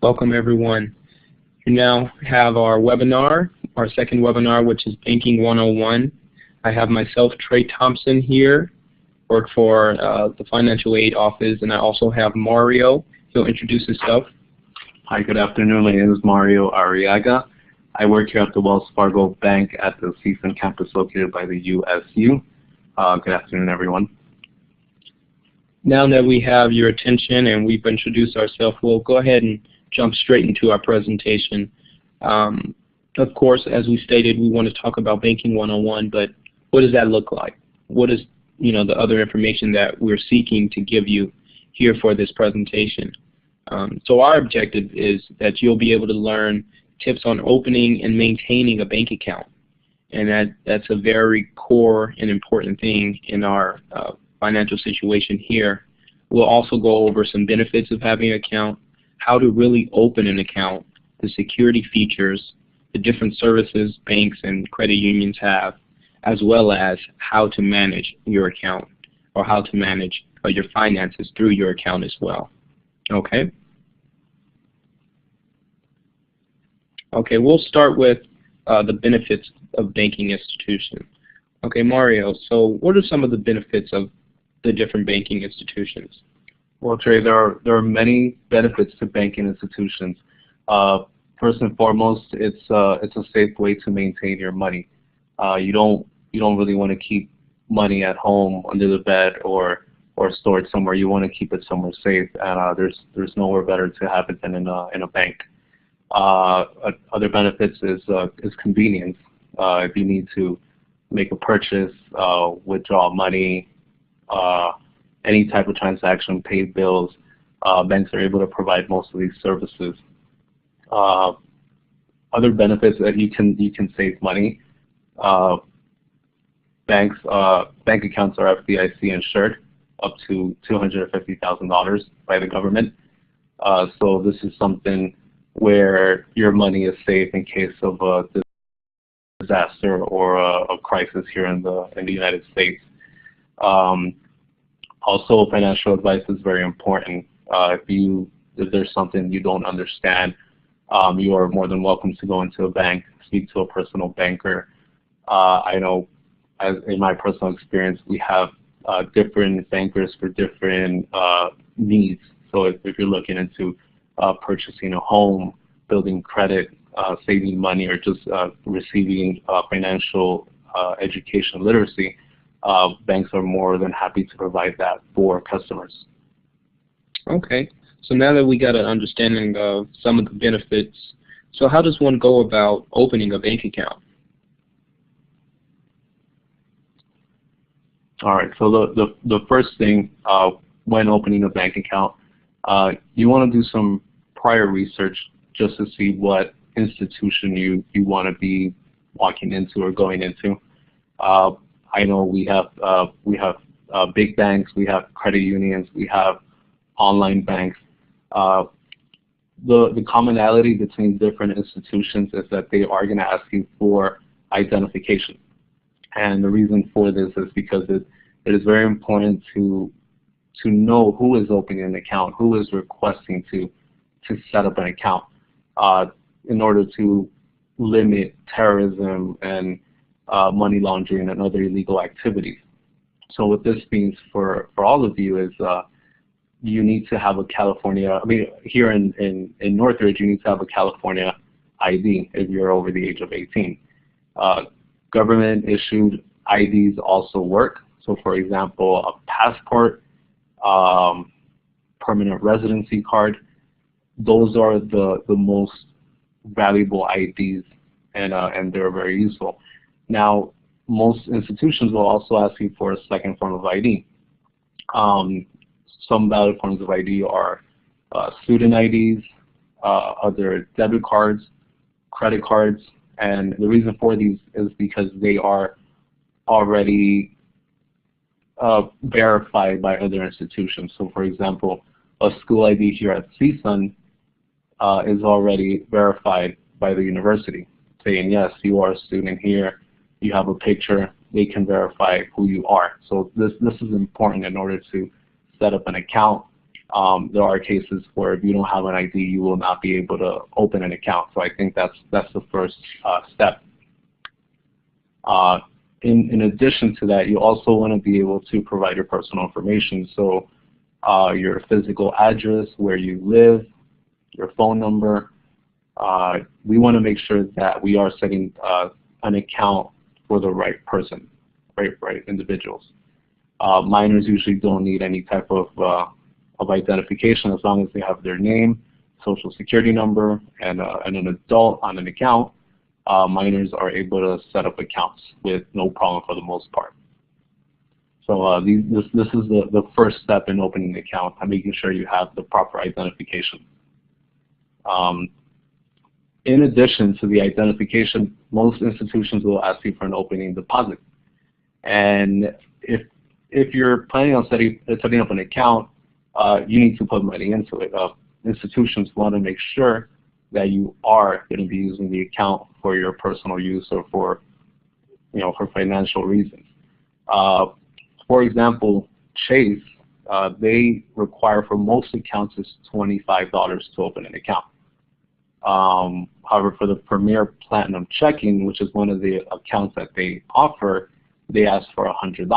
Welcome everyone. We now have our webinar, our second webinar, which is Banking 101. I have myself, Trey Thompson, here, work for the Financial Aid Office, and I also have Mario. He'll introduce himself. Hi, good afternoon. My name is Mario Arriaga. I work here at the Wells Fargo Bank at the CSUN campus located by the USU. Good afternoon, everyone. Now that we have your attention and we've introduced ourselves, we'll go ahead and jump straight into our presentation. Of course, as we stated, we want to talk about Banking 101, but what does that look like? What is, the other information that we're seeking to give you here for this presentation? So our objective is that you'll be able to learn tips on opening and maintaining a bank account, and that's a very core and important thing in our financial situation here. We'll also go over some benefits of having an account, how to really open an account, the security features, the different services banks and credit unions have, as well as how to manage your account or how to manage your finances through your account as well. Okay? Okay, we'll start with the benefits of banking institution. Okay, Mario, so what are some of the benefits of the different banking institutions? Well, Trey, there are many benefits to banking institutions. First and foremost, it's a safe way to maintain your money. You don't really want to keep money at home under the bed or stored somewhere. You want to keep it somewhere safe, and there's nowhere better to have it than in a bank. Other benefits is convenience. If you need to make a purchase, withdraw money, any type of transaction, pay bills, banks are able to provide most of these services. Other benefits that you can save money. Bank accounts are FDIC insured up to $250,000 by the government. So this is something where your money is safe in case of a disaster or a crisis here in the United States. Also, financial advice is very important. If there's something you don't understand, you are more than welcome to go into a bank, speak to a personal banker. I know, as in my personal experience, we have different bankers for different needs. So if you're looking into purchasing a home, building credit, saving money, or just receiving financial education literacy, banks are more than happy to provide that for customers. Okay, so now that we got an understanding of some of the benefits, so how does one go about opening a bank account? All right, so the first thing when opening a bank account, you want to do some prior research just to see what institution you want to be walking into or going into. I know we have big banks, we have credit unions, we have online banks. The commonality between different institutions is that they are going to ask you for identification. And the reason for this is because it is very important to know who is opening an account, who is requesting to set up an account, in order to limit terrorism and money laundering and other illegal activities. So what this means for all of you is you need to have a California, here in Northridge, you need to have a California ID if you're over the age of 18. Government issued IDs also work. So for example, a passport, permanent residency card, those are the most valuable IDs, and they're very useful. Now, most institutions will also ask you for a second form of ID. Some valid forms of ID are student IDs, other debit cards, credit cards, and the reason for these is because they are already verified by other institutions. So for example, a school ID here at CSUN is already verified by the university, saying yes, you are a student here, you have a picture, they can verify who you are. So this is important in order to set up an account, there are cases where if you don't have an ID, you will not be able to open an account. So I think that's the first step. In addition to that, you also want to be able to provide your personal information. So your physical address, where you live, your phone number. We want to make sure that we are setting an account for the right person, right individuals. Minors usually don't need any type of identification as long as they have their name, social security number, and an adult on an account. Minors are able to set up accounts with no problem for the most part. So this is the first step in opening an account, and making sure you have the proper identification. In addition to the identification, most institutions will ask you for an opening deposit. And if you're planning on setting up an account, you need to put money into it. Institutions want to make sure that you are going to be using the account for your personal use or for financial reasons. For example, Chase, they require for most accounts is $25 to open an account. However, for the Premier Platinum Checking, which is one of the accounts that they offer, they ask for $100.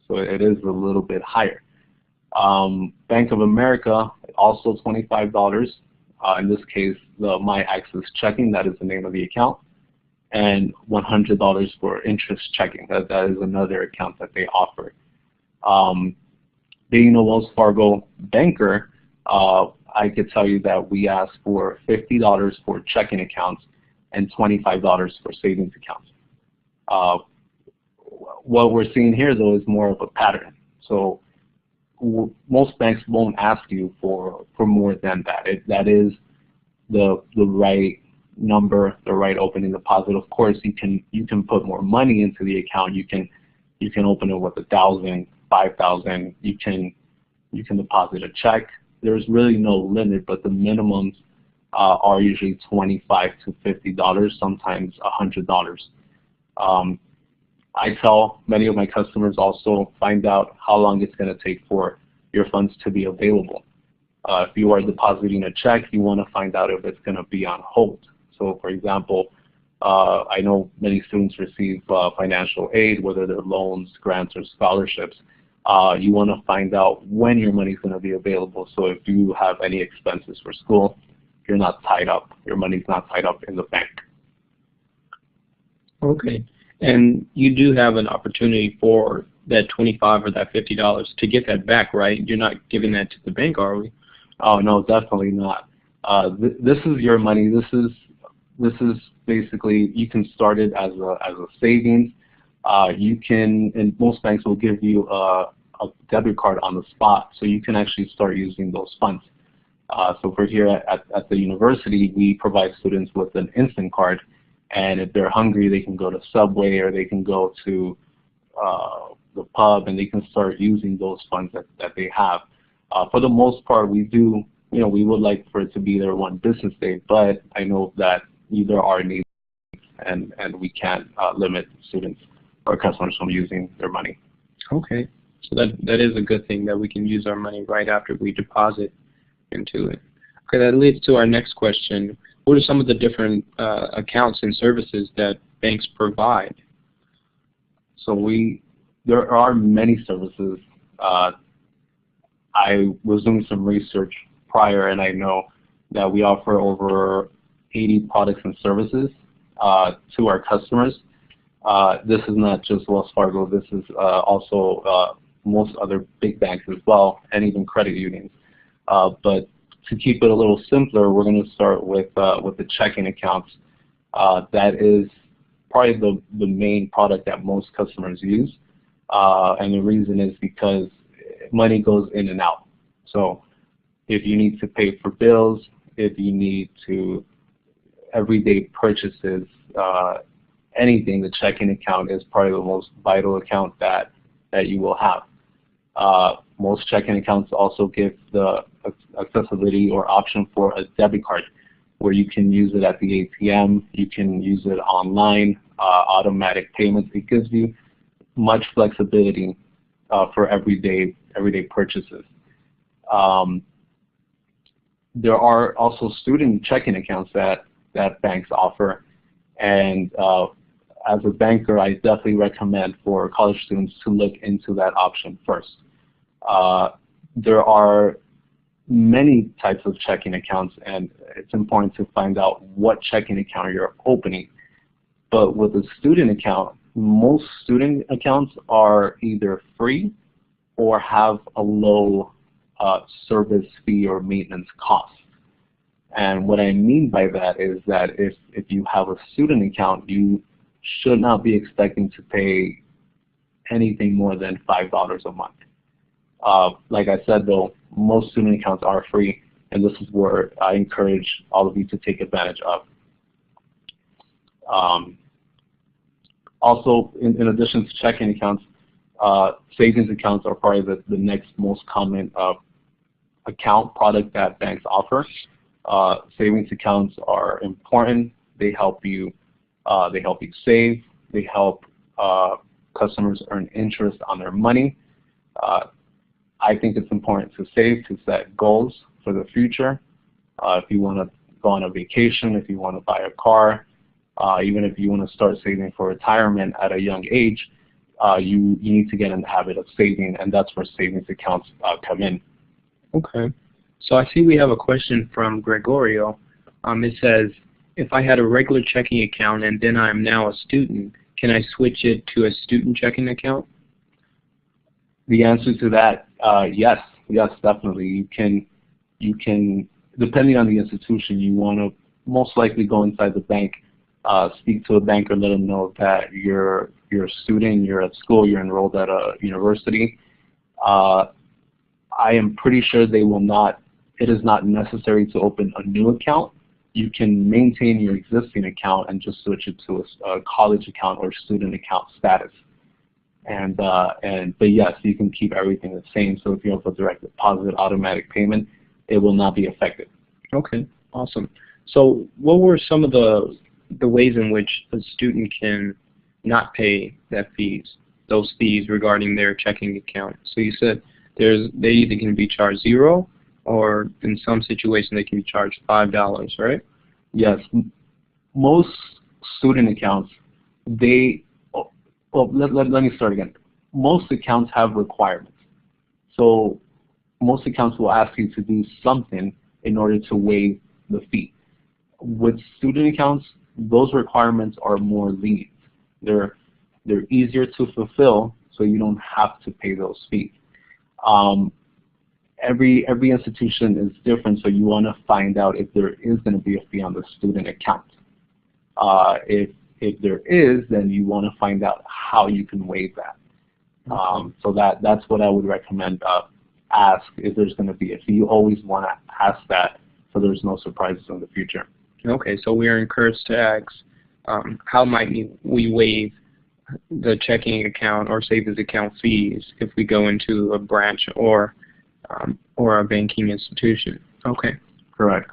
So it is a little bit higher. Bank of America, also $25. In this case, the My Access Checking, that is the name of the account, and $100 for interest checking. That is another account that they offer. Being a Wells Fargo banker, I could tell you that we ask for $50 for checking accounts and $25 for savings accounts. What we're seeing here, though, is more of a pattern. So most banks won't ask you for more than that. That is the right number, the right opening deposit. Of course, you can put more money into the account. You can open it with $1,000, $5,000. You can deposit a check. There's really no limit, but the minimums are usually $25 to $50, sometimes $100. I tell many of my customers also find out how long it's going to take for your funds to be available. If you are depositing a check, you want to find out if it's going to be on hold. So, for example, I know many students receive financial aid, whether they're loans, grants, or scholarships. You want to find out when your money is going to be available. So if you have any expenses for school, you're not tied up. Your money's not tied up in the bank. Okay. And you do have an opportunity for that $25 or that $50 to get that back, right? You're not giving that to the bank, are we? Oh no, definitely not. This is your money. This is basically, you can start it as a savings. You can, and most banks will give you a debit card on the spot, so you can actually start using those funds. So for here at the university, we provide students with an instant card, and if they're hungry, they can go to Subway or they can go to the pub, and they can start using those funds that they have. For the most part, we do, we would like for it to be there one business day, but I know that there are needs, and we can't limit students or customers from using their money. Okay, so that is a good thing that we can use our money right after we deposit into it. Okay, that leads to our next question. What are some of the different accounts and services that banks provide? So there are many services. I was doing some research prior, and I know that we offer over 80 products and services to our customers. This is not just Wells Fargo. This is also most other big banks as well, and even credit unions. But to keep it a little simpler, we're going to start with the checking accounts. That is probably the main product that most customers use, and the reason is because money goes in and out. So if you need to pay for bills, if you need to everyday purchases, anything, the checking account is probably the most vital account that you will have. Most checking accounts also give the accessibility or option for a debit card, where you can use it at the ATM, you can use it online, automatic payments. It gives you much flexibility for everyday purchases. There are also student checking accounts that banks offer, and as a banker, I definitely recommend for college students to look into that option first. There are many types of checking accounts, and it's important to find out what checking account you're opening. But with a student account, most student accounts are either free or have a low service fee or maintenance cost. And what I mean by that is that if you have a student account, you should not be expecting to pay anything more than $5 a month. Like I said, though, most student accounts are free, and this is where I encourage all of you to take advantage of. Also, in addition to checking accounts, savings accounts are probably the next most common account product that banks offer. Savings accounts are important. They help you save. They help customers earn interest on their money. I think it's important to save, to set goals for the future. If you want to go on a vacation, if you want to buy a car, even if you want to start saving for retirement at a young age, you need to get in the habit of saving, and that's where savings accounts come in. Okay. So I see we have a question from Gregorio. It says, if I had a regular checking account and then I'm now a student, can I switch it to a student checking account? The answer to that, yes, definitely. You can, depending on the institution, you want to most likely go inside the bank, speak to a banker, let them know that you're a student, you're at school, you're enrolled at a university. I am pretty sure they will not. It is not necessary to open a new account. You can maintain your existing account and just switch it to a college account or student account status. But yes, you can keep everything the same. So if you have a direct deposit, automatic payment, it will not be affected. Okay, awesome. So what were some of the ways in which a student can not pay those fees regarding their checking account? So you said they either can be charged 0, or in some situations they can be charged $5, right? Yes. Most student accounts, let me start again. Most accounts have requirements. So most accounts will ask you to do something in order to waive the fee. With student accounts, those requirements are more lenient. They're easier to fulfill, so you don't have to pay those fees. Every institution is different, so you want to find out if there is going to be a fee on the student account. If there is, then you want to find out how you can waive that. So that's what I would recommend. Ask if there's going to be a fee. You always want to ask that so there's no surprises in the future. Okay, so we are encouraged to ask how might we waive the checking account or savings account fees if we go into a branch or a banking institution. Okay. Correct.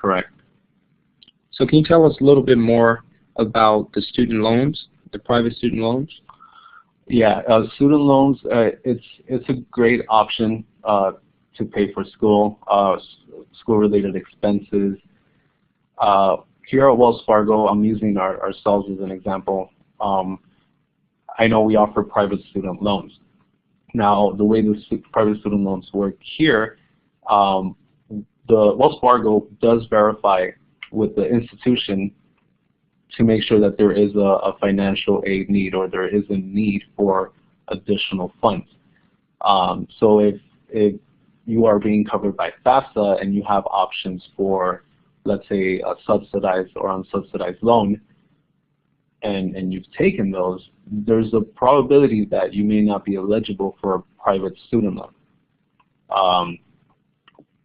So can you tell us a little bit more about the student loans, the private student loans? Yeah, student loans, it's a great option to pay for school-related expenses. Here at Wells Fargo, I'm using ourselves as an example. I know we offer private student loans. Now, the way the private student loans work here, the Wells Fargo does verify with the institution to make sure that there is a financial aid need, or there is a need for additional funds. So if you are being covered by FAFSA and you have options for, let's say, a subsidized or unsubsidized loan, and you've taken those, there's a probability that you may not be eligible for a private student loan.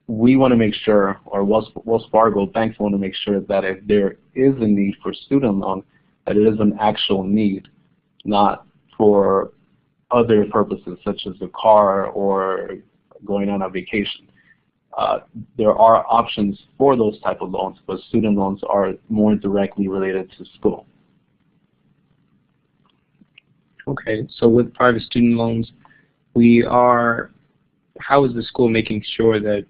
We want to make sure, or Wells Fargo banks want to make sure that if there is a need for student loan, that it is an actual need, not for other purposes such as a car or going on a vacation. There are options for those type of loans, but student loans are more directly related to school. Okay, so with private student loans, how is the school making sure that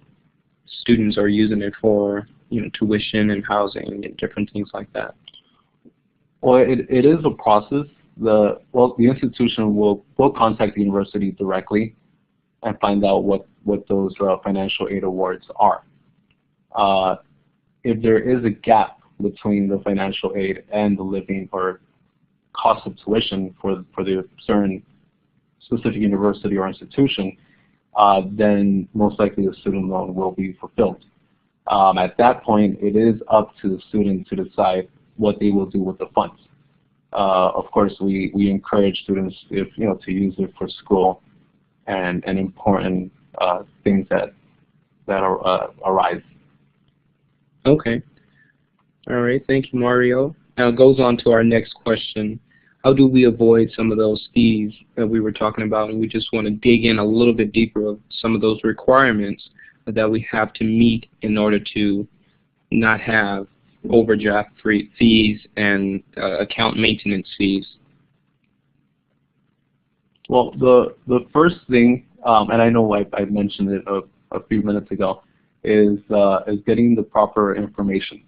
students are using it for, tuition and housing and different things like that? Well, it is a process. The institution will contact the university directly and find out what those financial aid awards are. If there is a gap between the financial aid and the living or cost of tuition for the certain specific university or institution, then most likely the student loan will be fulfilled. At that point, it is up to the student to decide what they will do with the funds. Of course, we encourage students to use it for school and important things that arise. Okay. All right. Thank you, Mario. Now it goes on to our next question. How do we avoid some of those fees that we were talking about? And we just want to dig in a little bit deeper of some of those requirements that we have to meet in order to not have overdraft fees and account maintenance fees. Well, the first thing, and I know I mentioned it a few minutes ago, is getting the proper information,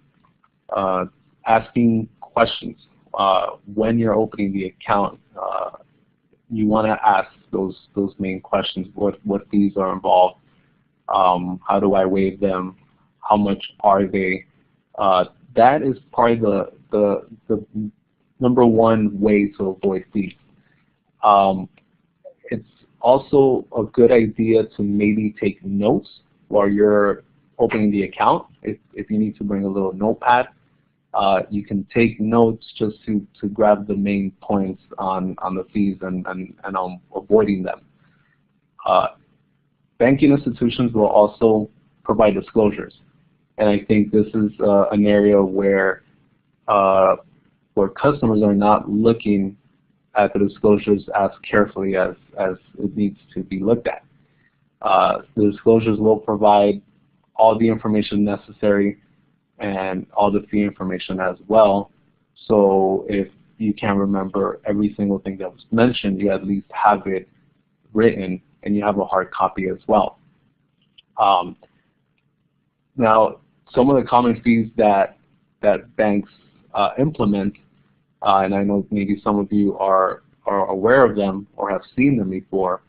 asking questions. When you're opening the account, you want to ask those main questions. What fees are involved? How do I waive them? How much are they? That is probably the number one way to avoid fees. It's also a good idea to maybe take notes while you're opening the account. If you need to bring a little notepad, you can take notes just to grab the main points on the fees and on avoiding them. Banking institutions will also provide disclosures, and I think this is an area where customers are not looking at the disclosures as carefully as it needs to be looked at. The disclosures will provide all the information necessary and all the fee information as well. So if you can't remember every single thing that was mentioned, you at least have it written and you have a hard copy as well. Now, some of the common fees that banks implement, and I know maybe some of you are aware of them or have seen them before,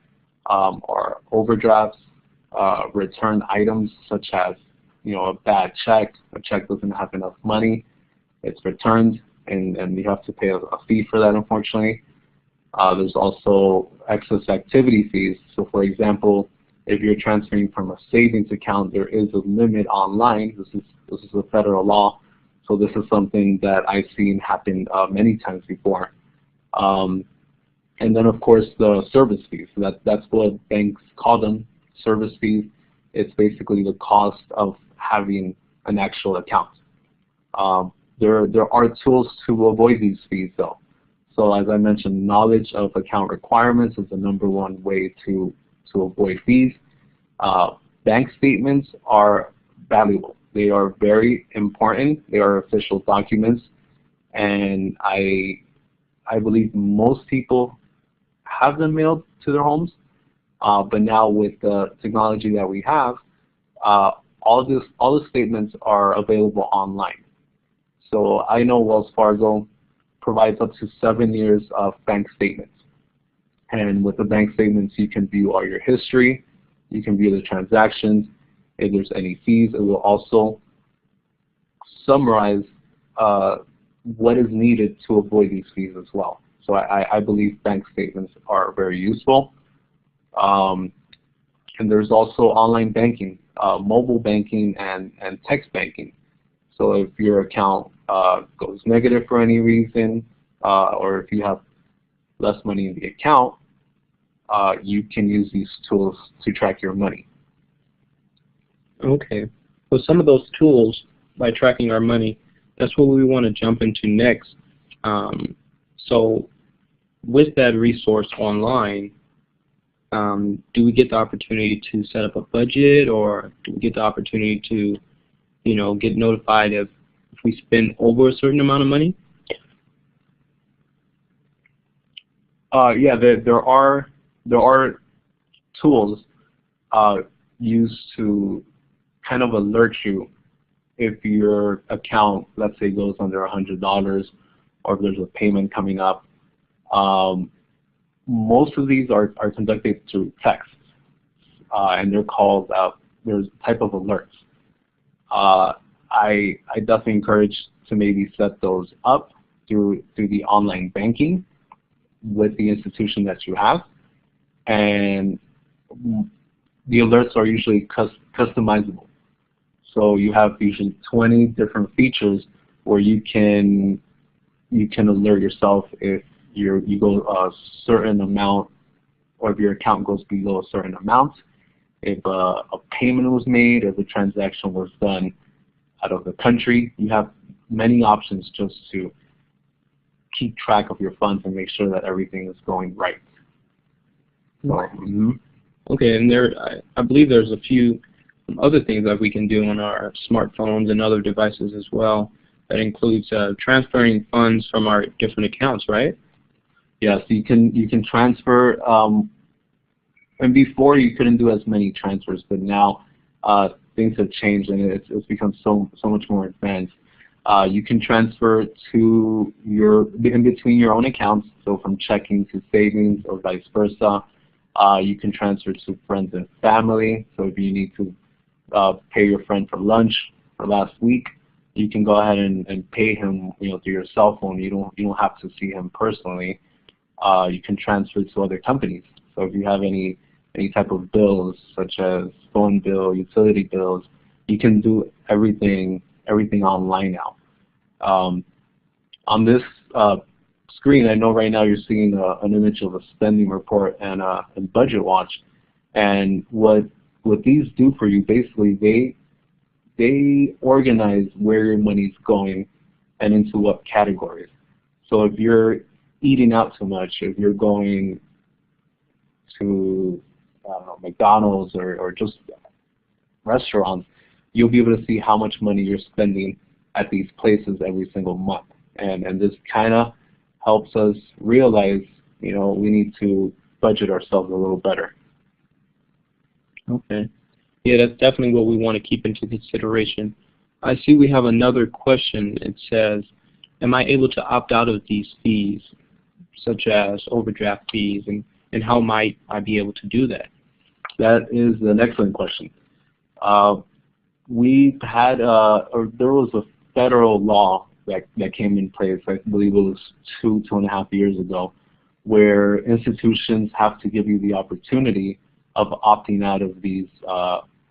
are overdrafts, return items such as a bad check, a check doesn't have enough money, it's returned, and you have to pay a fee for that, unfortunately. There's also excess activity fees. So for example, if you're transferring from a savings account, there is a limit online. This is a federal law, so this is something that I've seen happen many times before. And then of course the service fees. So that's what banks call them, service fees. It's basically the cost of having an actual account. There are tools to avoid these fees though. So as I mentioned, knowledge of account requirements is the number one way to avoid fees. Bank statements are valuable. They are very important. They are official documents, and I believe most people have them mailed to their homes. But now with the technology that we have, all the statements are available online. So I know Wells Fargo provides up to 7 years of bank statements. And with the bank statements, you can view all your history, you can view the transactions. If there's any fees, it will also summarize what is needed to avoid these fees as well. So I believe bank statements are very useful. And there's also online banking, mobile banking, and text banking. So if your account goes negative for any reason, or if you have less money in the account, you can use these tools to track your money. Okay. So some of those tools, by tracking our money, that's what we want to jump into next. So with that resource online, do we get the opportunity to set up a budget, or do we get the opportunity to, get notified if we spend over a certain amount of money? Yeah, there are tools used to kind of alert you if your account, let's say, goes under $100, or if there's a payment coming up. Most of these are conducted through text, and they're called, there's a type of alerts. I definitely encourage to maybe set those up through the online banking with the institution that you have, and the alerts are usually customizable. So you have usually 20 different features where you can alert yourself if you go a certain amount, or if your account goes below a certain amount, if a payment was made, if a transaction was done out of the country. You have many options just to keep track of your funds and make sure that everything is going right. Okay, and I believe there's a few other things that we can do on our smartphones and other devices as well. That includes transferring funds from our different accounts, right? Yes, you can transfer. And before you couldn't do as many transfers, but now things have changed and it's become so much more advanced. You can transfer to in between your own accounts, so from checking to savings or vice versa. You can transfer to friends and family. So if you need to pay your friend for lunch for last week, you can go ahead and pay him, through your cell phone. You don't have to see him personally. You can transfer to other companies. So if you have any type of bills, such as phone bill, utility bills, you can do everything online now. On this screen, I know right now you're seeing an image of a spending report and budget watch. And what these do for you, basically, they organize where your money's going and into what categories. So if you're eating out too much, if you're going to McDonald's or just restaurants, you'll be able to see how much money you're spending at these places every single month. And this kind of helps us realize, we need to budget ourselves a little better. Okay. Yeah, that's definitely what we want to keep into consideration. I see we have another question. It says, am I able to opt out of these fees, such as overdraft fees, and how might I be able to do that? That is an excellent question. We had, there was a federal law that came in place, I believe it was 2.5 years ago, where institutions have to give you the opportunity of opting out of these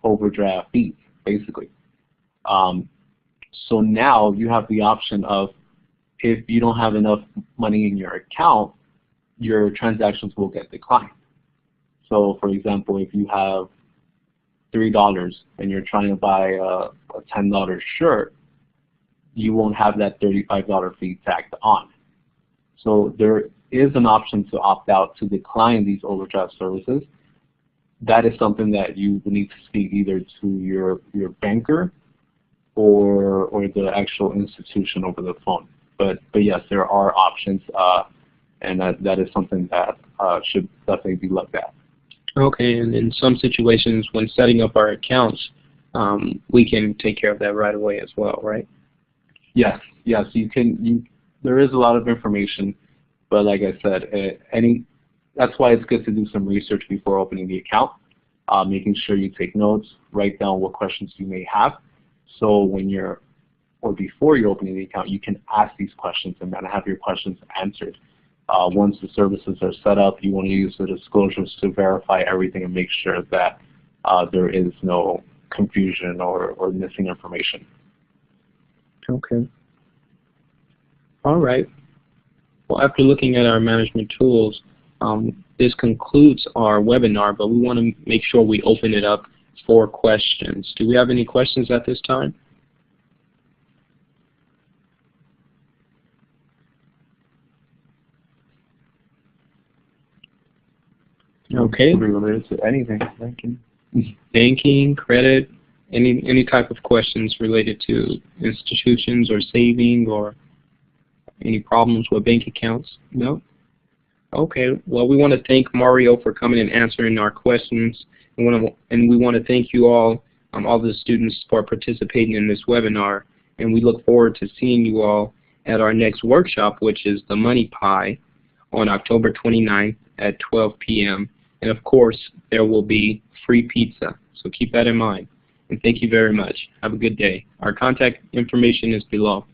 overdraft fees, basically. So now you have the option of, if you don't have enough money in your account, your transactions will get declined. So for example, if you have $3 and you're trying to buy a $10 shirt, you won't have that $35 fee tacked on. So there is an option to opt out, to decline these overdraft services. That is something that you need to speak either to your banker or the actual institution over the phone. But yes, there are options, and that is something that should definitely be looked at. Okay, and in some situations when setting up our accounts, we can take care of that right away as well, right? Yes, you can. There is a lot of information, but like I said, that's why it's good to do some research before opening the account, making sure you take notes, write down what questions you may have, so before you're opening the account, you can ask these questions and then have your questions answered. Once the services are set up, you want to use the disclosures to verify everything and make sure that there is no confusion or missing information. Okay. All right. Well, after looking at our management tools, this concludes our webinar, but we want to make sure we open it up for questions. Do we have any questions at this time? Okay. Related to anything, banking, credit, any type of questions related to institutions or saving or any problems with bank accounts? No? Okay. Well, we want to thank Mario for coming and answering our questions, and we want to thank you all all the students for participating in this webinar, and we look forward to seeing you all at our next workshop, which is the Money Pie, on October 29th at 12 p.m. And of course, there will be free pizza, so keep that in mind. And thank you very much. Have a good day. Our contact information is below.